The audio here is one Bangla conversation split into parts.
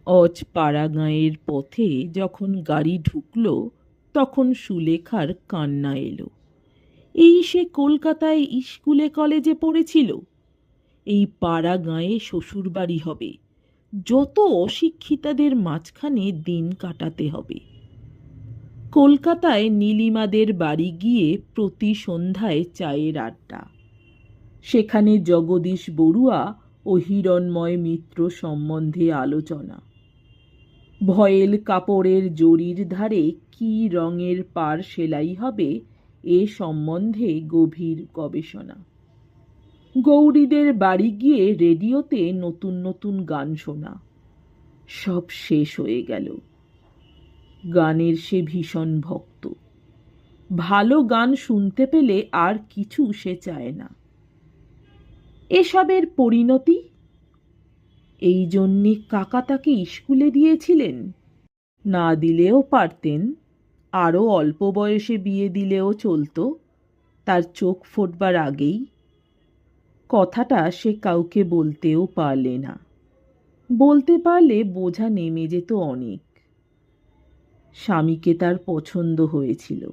অজ পাড়াগাঁয়ের পথে যখন গাড়ি ঢুকল তখন সুলেখার কান্না এলো। এই সে কলকাতায় স্কুলে কলেজে পড়েছিল, এই পাড়াগাঁয়ে শ্বশুরবাড়ি হবে, যত অশিক্ষিতাদের মাঝখানে দিন কাটাতে হবে। কলকাতায় নীলিমাদের বাড়ি গিয়ে প্রতি সন্ধ্যায় চায়ের আড্ডা, সেখানে জগদীশ বড়ুয়া ও হিরণময় মিত্র সম্বন্ধে আলোচনা। ভয়েল কাপড়ের জরির ধারে কি রঙের পাড় সেলাই হবে এ সম্বন্ধে গভীর গবেষণা। গৌরীদের বাড়ি গিয়ে রেডিওতে নতুন নতুন গান শোনা। সব শেষ হয়ে গেল। গানের সে ভীষণ ভক্ত। ভালো গান শুনতে পেলে আর কিছু সে চায় না। এসবের পরিণতি? এই জন্যে কাকা তাকে স্কুলে দিয়েছিলেন? না দিলেও পারতেন, আরও অল্প বয়সে বিয়ে দিলেও চলত, তার চোখ ফোটবার আগেই। কথাটা সে কাউকে বলতেও পারলে না। বলতে পারলে বোঝা নেমে যেত অনেক। স্বামীকে তার পছন্দ হয়েছিল।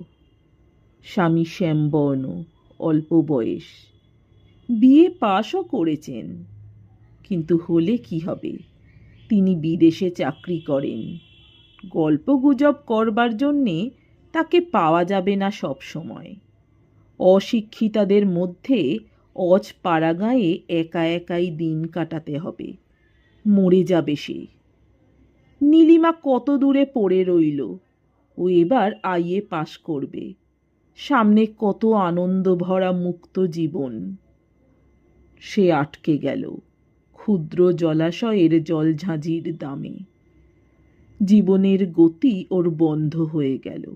স্বামী শ্যামবর্ণ, অল্প বয়স, বিয়ে পাশও করেছেন। কিন্তু হলে কি হবে? তিনি বিদেশে চাকরি করেন। গল্পগুজব করবার জন্যে তাকে পাওয়া যাবে না সব সময়। অশিক্ষিতাদের মধ্যে অজ পাড়াগাঁয়ে একা একাই দিন কাটাতে হবে। মরে যাবে সে। নীলিমা কত দূরে পড়ে রইল। ও এবার আইএ পাশ করবে। সামনে কত আনন্দ ভরা মুক্ত জীবন। সে আটকে গেল ক্ষুদ্র জলাশয়ের জলঝাঁঝির দামে। জীবনের গতি ওর বন্ধ হয়ে গেল।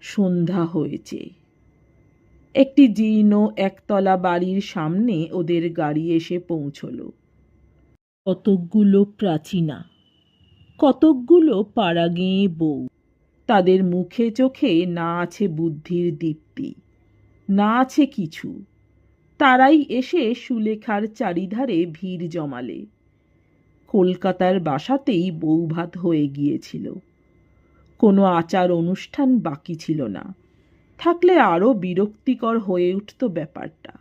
সন্ধ্যা হয়েছে। একটি জীর্ণ একতলা বাড়ির সামনে ওদের গাড়ি এসে পৌঁছল। কতকগুলো প্রাচীনা, কতকগুলো পাড়াগেঁয়ে বউ। তাদের মুখে চোখে না আছে বুদ্ধির দীপ্তি, না আছে কিছু। তারাই এসে সুলেখার চারিধারে ভিড় জমালে। কলকাতার বাসাতেই বউভাত হয়ে গিয়েছিল। কোনো আচার অনুষ্ঠান বাকি ছিল না। থাকলে আরও বিরক্তিকর হয়ে উঠত ব্যাপারটা।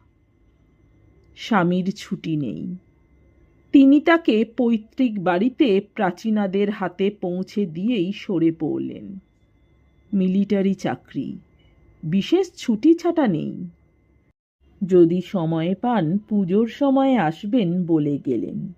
স্বামীর ছুটি নেই। তিনি তাকে পৈতৃক বাড়িতে প্রাচীনাদের হাতে পৌঁছে দিয়েই সরে পড়লেন। মিলিটারি চাকরি, বিশেষ ছুটি ছাটা নেই। যদি সময় পান পুজোর সময় আসবেন বলে গেলেন।